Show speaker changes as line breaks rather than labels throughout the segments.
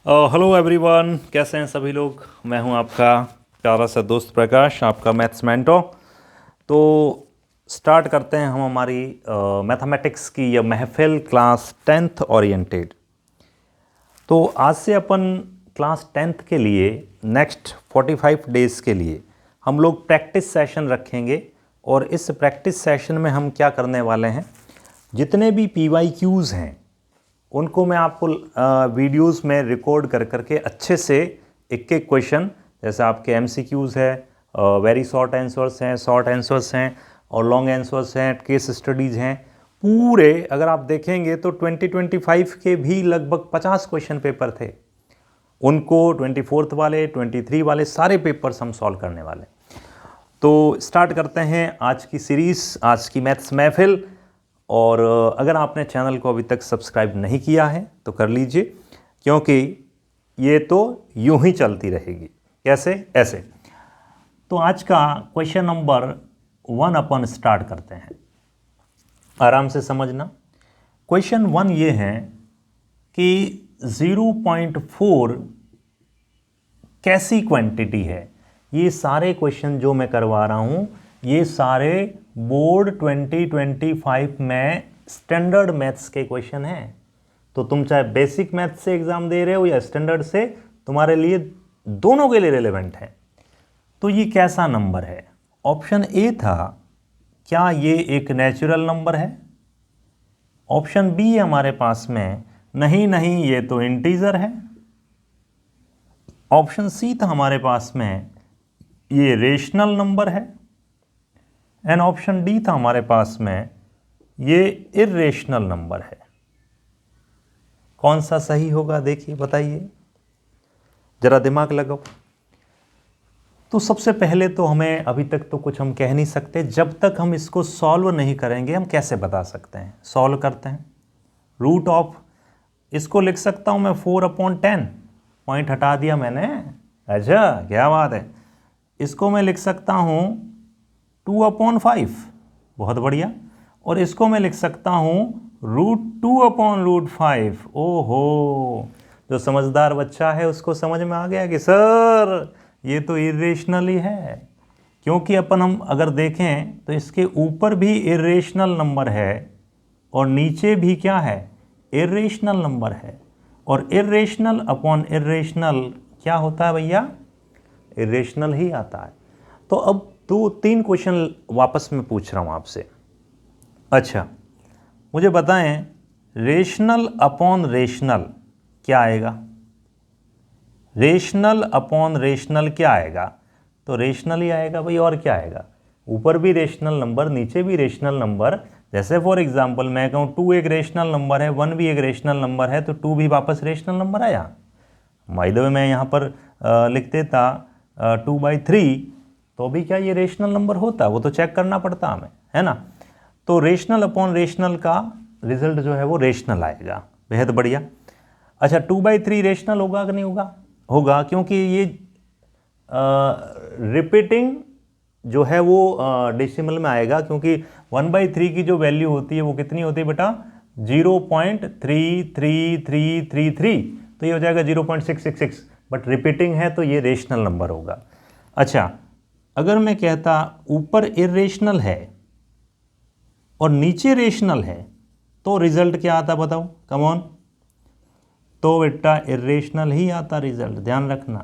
Hello everyone, कैसे हैं सभी लोग। मैं हूं आपका प्यारा सा दोस्त प्रकाश, आपका मैथ्स मेंटो। तो स्टार्ट करते हैं हम हमारी मैथमेटिक्स की यह महफिल क्लास 10th ओरिएंटेड। तो आज से अपन क्लास 10th के लिए नेक्स्ट 45 डेज़ के लिए हम लोग प्रैक्टिस सेशन रखेंगे। और इस प्रैक्टिस सेशन में हम क्या करने वाले हैं, जितने भी PYQs हैं उनको मैं आपको वीडियोस में रिकॉर्ड कर करके अच्छे से एक एक क्वेश्चन, जैसे आपके MCQs है, वेरी शॉर्ट आंसर्स हैं, शॉर्ट आंसर्स हैं और लॉन्ग आंसर्स हैं, केस स्टडीज़ हैं, पूरे अगर आप देखेंगे तो 2025 के भी लगभग 50 क्वेश्चन पेपर थे। उनको 24th वाले 23 वाले सारे पेपर्स हम सॉल्व करने वाले। तो स्टार्ट करते हैं आज की सीरीज़, आज की मैथ्स महफिल। और अगर आपने चैनल को अभी तक सब्सक्राइब नहीं किया है तो कर लीजिए, क्योंकि ये तो यूं ही चलती रहेगी। कैसे? ऐसे। तो आज का क्वेश्चन नंबर 1 अपन स्टार्ट करते हैं, आराम से समझना। क्वेश्चन 1 ये है कि 0.4 कैसी क्वांटिटी है। ये सारे क्वेश्चन जो मैं करवा रहा हूँ ये सारे बोर्ड 2025 में स्टैंडर्ड मैथ्स के क्वेश्चन हैं। तो तुम चाहे बेसिक मैथ्स से एग्जाम दे रहे हो या स्टैंडर्ड से, तुम्हारे लिए दोनों के लिए रिलेवेंट है। तो ये कैसा नंबर है? ऑप्शन ए था, क्या ये एक नेचुरल नंबर है? ऑप्शन बी है हमारे पास में, नहीं नहीं ये तो इंटीजर है। ऑप्शन सी था हमारे पास में, ये रेशनल नंबर है। एंड ऑप्शन डी था हमारे पास में, ये इर्रेशनल नंबर है। कौन सा सही होगा देखिए, बताइए, जरा दिमाग लगाओ। तो सबसे पहले तो हमें अभी तक तो कुछ हम कह नहीं सकते, जब तक हम इसको सॉल्व नहीं करेंगे हम कैसे बता सकते हैं। सॉल्व करते हैं। रूट ऑफ, इसको लिख सकता हूं मैं 4/10, पॉइंट हटा दिया मैंने। अच्छा, क्या बात है। इसको मैं लिख सकता हूं 2/5, बहुत बढ़िया। और इसको मैं लिख सकता हूं √2/5। ओहो, जो समझदार बच्चा है उसको समझ में आ गया कि सर ये तो इर्रेशनल ही है। क्योंकि अपन हम अगर देखें तो इसके ऊपर भी इर्रेशनल नंबर है और नीचे भी क्या है, इर्रेशनल नंबर है। और इर्रेशनल अपॉन इर्रेशनल क्या होता है भैया? इर्रेशनल ही आता है। तो अब 2-3 क्वेश्चन वापस में पूछ रहा हूं आपसे। अच्छा, मुझे बताएं, रेशनल अपॉन रेशनल क्या आएगा? रेशनल अपॉन रेशनल क्या आएगा? तो रेशनल ही आएगा भाई, और क्या आएगा? ऊपर भी रेशनल नंबर, नीचे भी रेशनल नंबर। जैसे फॉर एग्जांपल मैं कहूँ 2 एक रेशनल नंबर है, 1 भी एक रेशनल नंबर है, तो 2 भी वापस रेशनल नंबर आया। बाय द वे मैं यहाँ पर लिख देता 2/3, तो भी क्या ये रेशनल नंबर होता? वो तो चेक करना पड़ता हमें, है ना। तो रेशनल अपॉन रेशनल का रिजल्ट जो है वो रेशनल आएगा। बेहद बढ़िया। अच्छा, 2/3 रेशनल होगा कि नहीं होगा? होगा, क्योंकि ये रिपीटिंग जो है वो डेसिमल में आएगा। क्योंकि 1/3 की जो वैल्यू होती है वो कितनी होती है बेटा? 0.33333। तो ये हो जाएगा 0.666, बट रिपीटिंग है तो ये रेशनल नंबर होगा। अच्छा, अगर मैं कहता ऊपर इर्रेशनल है और नीचे रेशनल है तो रिजल्ट क्या आता बताओ, कम ऑन। तो बेटा इर्रेशनल ही आता रिजल्ट, ध्यान रखना।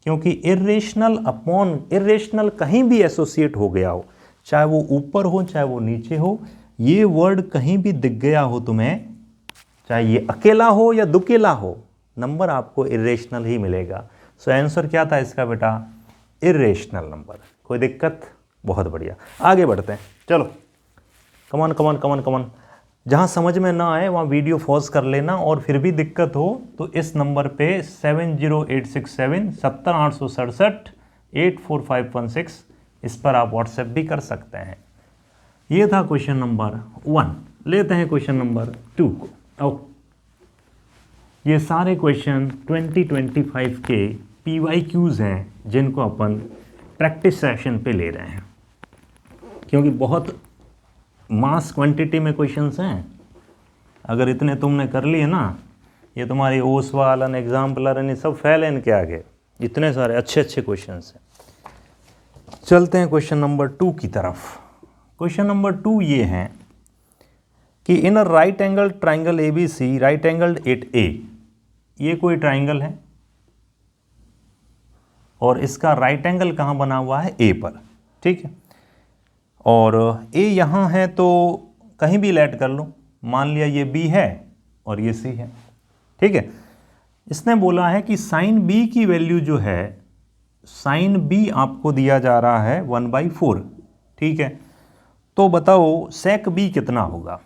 क्योंकि इर्रेशनल अपॉन इर्रेशनल कहीं भी एसोसिएट हो गया हो, चाहे वो ऊपर हो चाहे वो नीचे हो, ये वर्ड कहीं भी दिख गया हो तुम्हें, चाहे ये अकेला हो या दुकेला हो, नंबर आपको इर्रेशनल ही मिलेगा। सो आंसर क्या था इसका बेटा? Irrational number. कोई दिक्कत? बहुत बढ़िया, आगे बढ़ते हैं। चलो, कमान कमान कमान कमान। जहाँ समझ में ना आए वहाँ वीडियो पॉज कर लेना, और फिर भी दिक्कत हो तो इस नंबर पे 70867 70867 84516 इस पर आप व्हाट्सएप भी कर सकते हैं। ये था क्वेश्चन नंबर 1। लेते हैं क्वेश्चन नंबर 2 को। आओ, ये सारे क्वेश्चन 2025 के PYQs हैं जिनको अपन प्रैक्टिस सेशन पे ले रहे हैं, क्योंकि बहुत मास क्वांटिटी में क्वेश्चंस हैं। अगर इतने तुमने कर लिए ना ये तुम्हारी ओसवाल एग्जाम्पलर ये सब फेल है इनके आगे, इतने सारे अच्छे अच्छे क्वेश्चन हैं। चलते हैं क्वेश्चन नंबर 2 की तरफ। क्वेश्चन नंबर 2 ये है कि in a right angle triangle ABC, right angled at A, ये कोई ट्राइंगल है और इसका राइट एंगल कहाँ बना हुआ है? A पर, ठीक है। और A यहाँ है तो कहीं भी लेट कर लो, मान लिया ये B है और ये C है, ठीक है। इसने बोला है कि साइन B की वैल्यू जो है, साइन B आपको दिया जा रहा है 1/4, ठीक है। तो बताओ सेक B कितना होगा?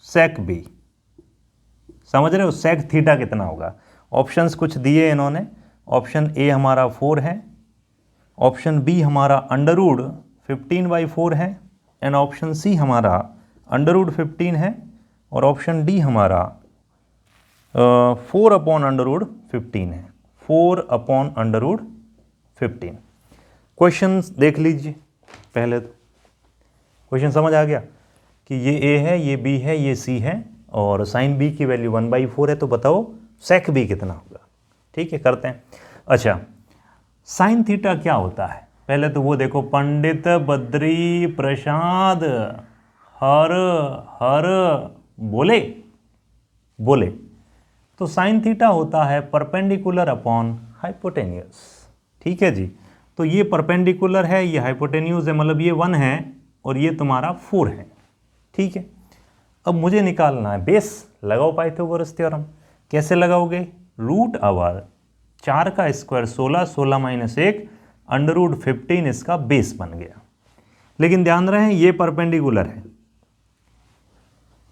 सेक B समझ रहे हो? सेक थीटा कितना होगा? ऑप्शंस कुछ दिए इन्होंने। ऑप्शन A हमारा 4 है, ऑप्शन B हमारा अंडरवुड 15/4 है, एंड ऑप्शन C हमारा अंडरवुड 15 है, और ऑप्शन D हमारा 4/√15 है, 4/√15। क्वेश्चन देख लीजिए पहले तो। क्वेश्चन समझ आ गया कि ये A है, ये B है, ये C है, और साइन B की वैल्यू 1/4 है। तो बताओ सेक B कितना होगा? ठीक है, करते हैं। अच्छा, साइन थीटा क्या होता है? पहले तो वो देखो, पंडित बद्री प्रसाद हर हर बोले बोले। तो साइन थीटा होता है परपेंडिकुलर अपॉन हाइपोटेन्यूस, ठीक है जी। तो ये परपेंडिकुलर है, ये हाइपोटेन्यूस है, मतलब ये 1 है और ये तुम्हारा 4 है, ठीक है। अब मुझे निकालना है बेस। लगाओ पाइथागोरस थ्योरम। कैसे लगाओगे? रूट आवर 4 का स्क्वायर 16, 16 माइनस 1 √15 इसका बेस बन गया। लेकिन ध्यान रहे ये परपेंडिकुलर है,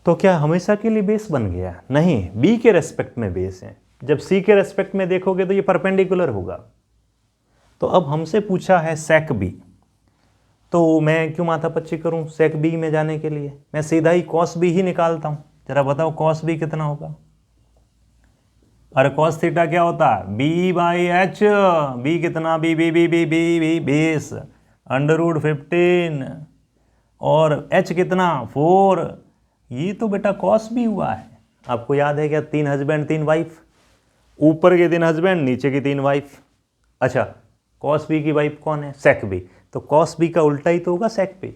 तो क्या हमेशा के लिए बेस बन गया? नहीं, B के रेस्पेक्ट में बेस है। जब C के रेस्पेक्ट में देखोगे तो ये परपेंडिकुलर होगा। तो अब हमसे पूछा है सेक B, तो मैं क्यों माथापच्ची करूं सेक B में जाने के लिए? मैं सीधा ही कॉस B ही निकालता हूं। जरा बताओ कॉस B कितना होगा? अरे कॉस थीटा क्या होता है? B/H। B कितना? B बेस √15, और H कितना? 4। ये तो बेटा कॉस B हुआ है। आपको याद है क्या? 3 हस्बैंड 3 वाइफ, ऊपर के 3 हस्बैंड, नीचे की 3 वाइफ। अच्छा, कॉस B की वाइफ कौन है? सेक B। तो कॉस B का उल्टा ही तो होगा सेक B।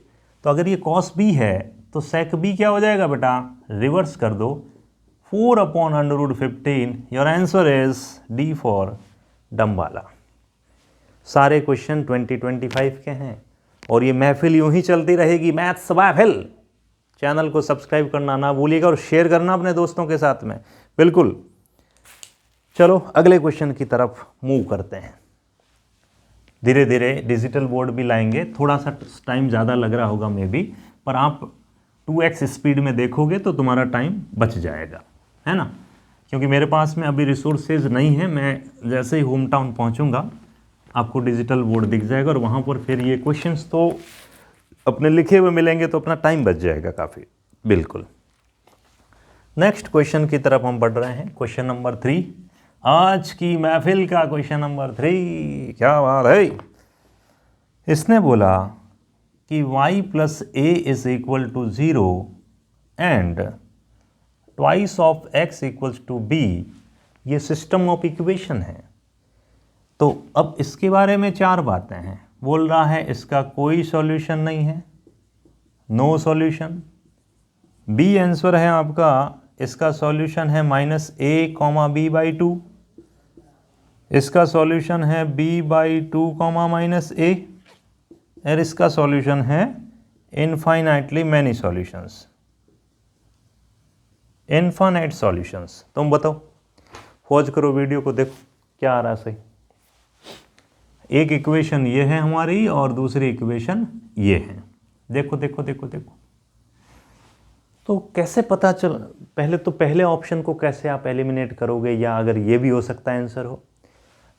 तो अगर ये कॉस B है तो सेक B क्या हो जाएगा बेटा? रिवर्स कर दो, 4/√15। Your answer is D for डम्बाला। सारे क्वेश्चन 2025 के हैं और ये महफिल यूं ही चलती रहेगी, मैथ्स महफिल। चैनल को सब्सक्राइब करना ना भूलिएगा और शेयर करना अपने दोस्तों के साथ में, बिल्कुल। चलो अगले क्वेश्चन की तरफ मूव करते हैं। धीरे धीरे डिजिटल बोर्ड भी लाएंगे, थोड़ा सा टाइम ज़्यादा लग रहा होगा मे बी, पर आप 2x स्पीड में देखोगे तो तुम्हारा टाइम बच जाएगा, है ना। क्योंकि मेरे पास में अभी रिसोर्सेज नहीं है। मैं जैसे ही होम टाउन पहुँचूँगा आपको डिजिटल बोर्ड दिख जाएगा और वहाँ पर फिर ये क्वेश्चंस तो अपने लिखे हुए मिलेंगे, तो अपना टाइम बच जाएगा काफ़ी, बिल्कुल। नेक्स्ट क्वेश्चन की तरफ हम बढ़ रहे हैं। क्वेश्चन नंबर 3, आज की महफिल का क्वेश्चन नंबर 3। क्या बात है? इसने बोला कि y + a = 0 and twice of x = b, ये सिस्टम ऑफ इक्वेशन है। तो अब इसके बारे में 4 बातें हैं। बोल रहा है इसका कोई सॉल्यूशन नहीं है, नो सॉल्यूशन। बी आंसर है आपका, इसका सॉल्यूशन है -a, b/2। इसका सॉल्यूशन है b/2, -a, और इसका सॉल्यूशन है infinitely many solutions, infinite solutions. तुम बताओ, पॉज करो वीडियो को, देखो क्या आ रहा है सही। एक इक्वेशन ये है हमारी और दूसरी इक्वेशन ये है। देखो देखो देखो देखो। तो कैसे पता चल, पहले ऑप्शन को कैसे आप एलिमिनेट करोगे, या अगर ये भी हो सकता है आंसर हो।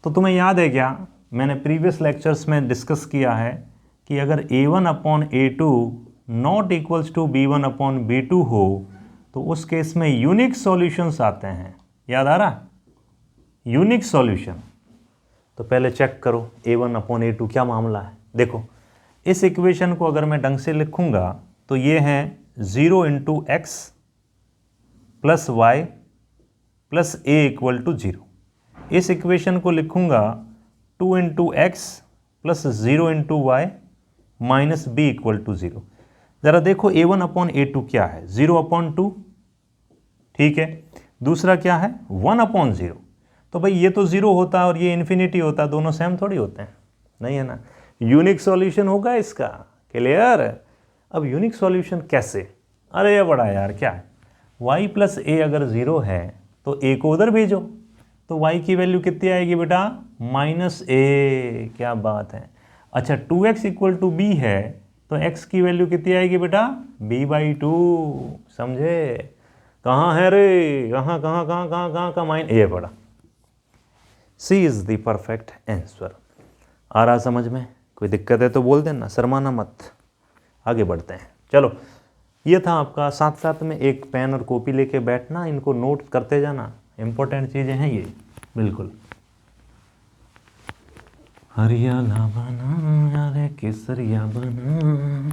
तो तुम्हें याद है क्या, मैंने प्रीवियस लेक्चर्स में डिस्कस किया है कि अगर a1/a2 not equals to b1/b2 हो तो उस केस में यूनिक सॉल्यूशंस आते हैं। याद आ रहा? Unique solution. तो पहले चेक करो a1/a2 क्या मामला है। देखो इस इक्वेशन को अगर मैं ढंग से लिखूंगा तो ये है 0 × x + y plus A equal to 0। इस इक्वेशन को लिखूंगा 2 into X plus 0 into Y minus B equal to 0। ज़रा देखो a1 अपॉन a2 क्या है, 0 अपॉन 2, ठीक है। दूसरा क्या है 1 अपॉन 0। तो भाई ये तो 0 होता है और ये इन्फिनिटी होता है, दोनों सेम थोड़ी होते हैं, नहीं है ना। यूनिक सॉल्यूशन होगा इसका, क्लियर। अब यूनिक सॉल्यूशन कैसे, अरे ये बड़ा यार क्या है, y प्लस ए अगर 0 है तो a को उधर भेजो, तो y की वैल्यू कितनी आएगी बेटा, माइनस ए। क्या बात है। अच्छा 2x इक्वल टू बी है तो x की वैल्यू कितनी आएगी बेटा, b/2। समझे, कहाँ है रे, कहाँ कहाँ कहाँ कहाँ कहाँ का माइन, ये पड़ा। सी इज द परफेक्ट आंसर। आ रहा समझ में, कोई दिक्कत है तो बोल देना, शर्माना मत। आगे बढ़ते हैं, चलो। ये था आपका, साथ साथ में एक पेन और कॉपी लेके बैठना, इनको नोट करते जाना, इंपॉर्टेंट चीज़ें हैं ये, बिल्कुल। हरियाला बना यारे केसरिया बना।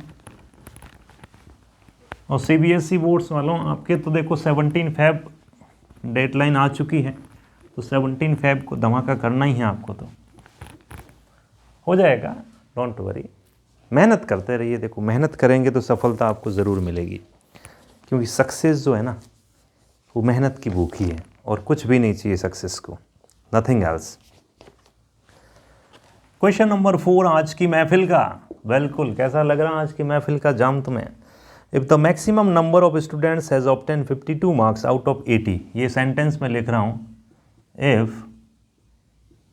और सीबीएसई बोर्ड्स वालों, आपके तो देखो 17 फ़ेब डेडलाइन आ चुकी है, तो 17 फ़ेब को धमाका करना ही है आपको, तो हो जाएगा, डोंट वरी। मेहनत करते रहिए, देखो मेहनत करेंगे तो सफलता आपको ज़रूर मिलेगी, क्योंकि सक्सेस जो है ना वो मेहनत की भूखी है, और कुछ भी नहीं चाहिए सक्सेस को, नथिंग एल्स। क्वेश्चन नंबर 4 आज की महफिल का, बिल्कुल कैसा लग रहा आज की महफिल का जाम तुम्हें। If the maximum number of students has obtain 52 marks out of 80, ये सेंटेंस में लिख रहा हूँ, if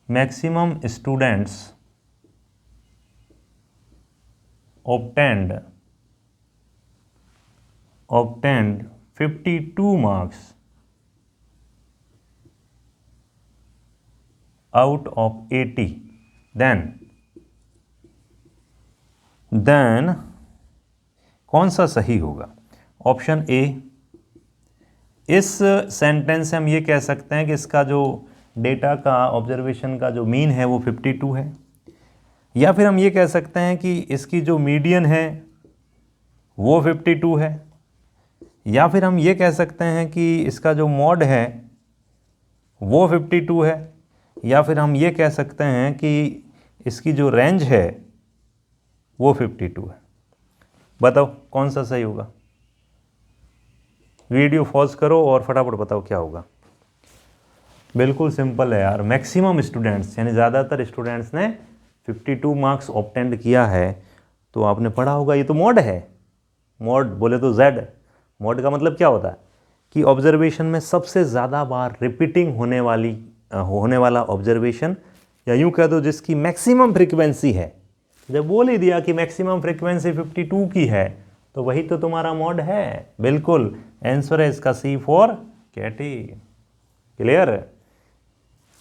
maximum students obtained 52 marks out of 80, then कौन सा सही होगा। ऑप्शन ए, इस सेंटेंस से हम ये कह सकते हैं कि इसका जो डेटा का ऑब्जर्वेशन का जो मीन है वो 52 है, या फिर हम ये कह सकते हैं कि इसकी जो मीडियन है वो 52 है, या फिर हम ये कह सकते हैं कि इसका जो मॉड है वो 52 है, या फिर हम ये कह सकते हैं कि इसकी जो रेंज है वो 52 है। बताओ कौन सा सही होगा। वीडियो पॉज करो और फटाफट बताओ क्या होगा। बिल्कुल सिंपल है यार, मैक्सिमम स्टूडेंट्स यानी ज़्यादातर स्टूडेंट्स ने 52 मार्क्स ऑब्टेंड किया है, तो आपने पढ़ा होगा ये तो मॉड है। मॉड बोले तो जेड, मॉड का मतलब क्या होता है कि ऑब्जर्वेशन में सबसे ज़्यादा बार रिपीटिंग होने वाला ऑब्जर्वेशन, या यूँ कह दो जिसकी मैक्सिमम फ्रीक्वेंसी है। जब बोल ही दिया कि मैक्सिमम फ्रीक्वेंसी 52 की है तो वही तो तुम्हारा मॉड है। बिल्कुल आंसर है इसका C for Katy, clear.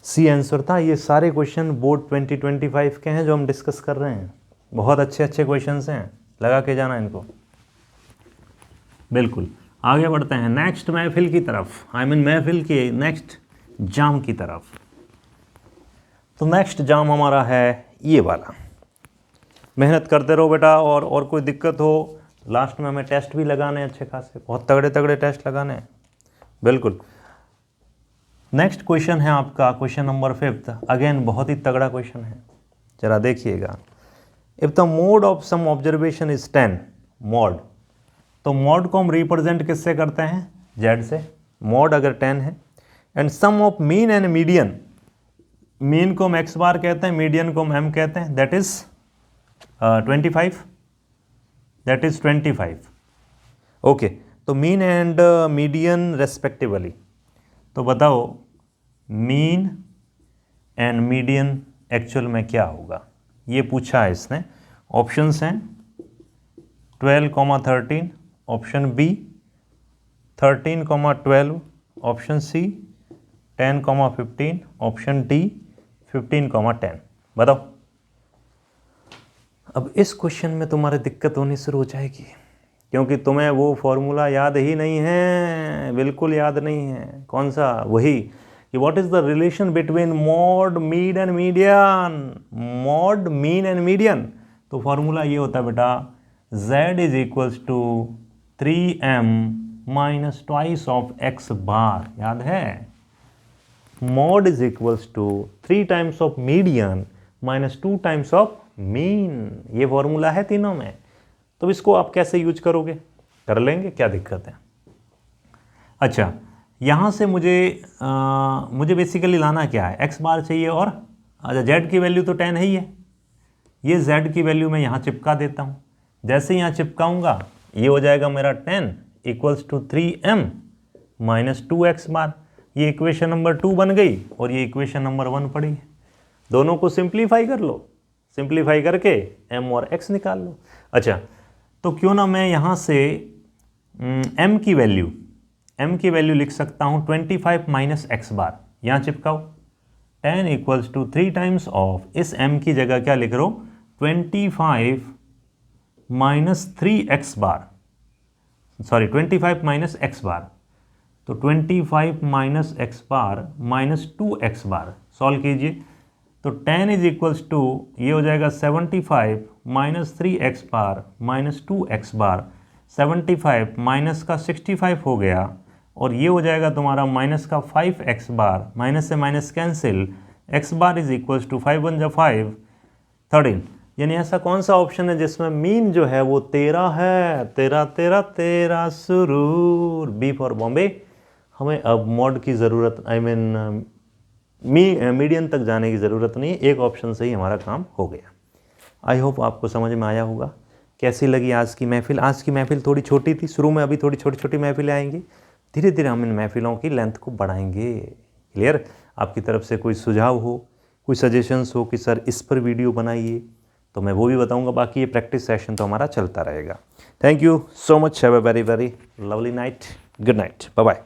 C answer था। ये सारे क्वेश्चन बोर्ड 2025 के हैं जो हम डिस्कस कर रहे हैं, बहुत अच्छे अच्छे क्वेश्चंस हैं, लगा के जाना इनको। बिल्कुल आगे बढ़ते हैं नेक्स्ट महफिल की तरफ, महफिल के नेक्स्ट जाम की तरफ। तो नेक्स्ट जाम हमारा है ये वाला। मेहनत करते रहो बेटा, और कोई दिक्कत हो लास्ट में हमें टेस्ट भी लगाने अच्छे खासे, बहुत तगड़े तगड़े टेस्ट लगाने हैं। बिल्कुल नेक्स्ट क्वेश्चन है आपका क्वेश्चन नंबर 5। अगेन बहुत ही तगड़ा क्वेश्चन है, जरा देखिएगा। If the mode of some observation is 10 mode, तो मॉड को हम रिप्रेजेंट किससे करते हैं, जेड से। मॉड अगर 10 है, and sum of mean and median, mean को हम एक्स बार कहते हैं, मीडियन को हम एम कहते हैं, that is 25, that is 25। Okay, तो मीन एंड मीडियन रेस्पेक्टिवली। तो बताओ मीन एंड मीडियन एक्चुअल में क्या होगा, ये पूछा है इसने। ऑप्शंस हैं 12,13, option B 13,12, option C 10,15, option D 15,10। बताओ। अब इस क्वेश्चन में तुम्हारे दिक्कत होनी शुरू हो जाएगी, क्योंकि तुम्हें वो फॉर्मूला याद ही नहीं है, बिल्कुल याद नहीं है। कौन सा, वही कि what is the relation between mode mean and median. Mode mean and median, तो फॉर्मूला ये होता है बेटा, z is equals to 3m minus twice of x bar. याद है, mode is equals to 3 times of median minus 2 times of mean. ये formula है तीनों में। तो इसको आप कैसे यूज करोगे? कर लेंगे, क्या दिक्कत है। अच्छा, यहाँ से मुझे बेसिकली लाना क्या है, एक्स बार चाहिए और अच्छा जेड की वैल्यू तो 10 है ही है, ये जेड की वैल्यू मैं यहाँ चिपका देता हूँ। जैसे यहाँ चिपकाऊंगा ये हो जाएगा मेरा 10 equals to 3m minus 2x बार। ये इक्वेशन नंबर 2 बन गई और ये इक्वेशन नंबर 1 पड़ी है। दोनों को सिंप्लीफाई कर लो, सिंप्लीफाई करके m और x निकाल लो। अच्छा, तो क्यों ना मैं यहाँ से m की वैल्यू लिख सकता हूँ 25 माइनस एक्स बार। यहाँ चिपकाओ 10 इक्वल्स टू 3 टाइम्स ऑफ, इस m की जगह क्या लिख रहा हूँ 25 माइनस 3x बार, सॉरी 25 माइनस x बार। तो 25 माइनस एक्स बार माइनस 2x बार सॉल्व कीजिए। तो 10 इज इक्वल्स टू ये हो जाएगा 75 माइनस 3x बार माइनस 2x बार। 75 माइनस का 65 हो गया और ये हो जाएगा तुम्हारा माइनस का 5x बार, माइनस से minus cancel, x bar is equals to 5 1 जा 5 13। यानी ऐसा कौन सा ऑप्शन है जिसमें मीन जो है वो 13 है? 13 13 13 सुरूर, बी फॉर बॉम्बे। हमें अब मॉड की ज़रूरत मीडियन तक जाने की ज़रूरत नहीं, एक ऑप्शन से ही हमारा काम हो गया। आई होप आपको समझ में आया होगा। कैसी लगी आज की महफिल? आज की महफिल थोड़ी छोटी थी शुरू में, अभी थोड़ी छोटी छोटी महफिलें आएंगी, धीरे धीरे हम इन महफिलों की लेंथ को बढ़ाएंगे। क्लियर? आपकी तरफ से कोई सुझाव हो, कोई सजेशंस हो कि सर इस पर वीडियो बनाइए, तो मैं वो भी बताऊंगा। बाकी ये प्रैक्टिस सेशन तो हमारा चलता रहेगा। Thank you so much, have a very very lovely night, good night, bye bye.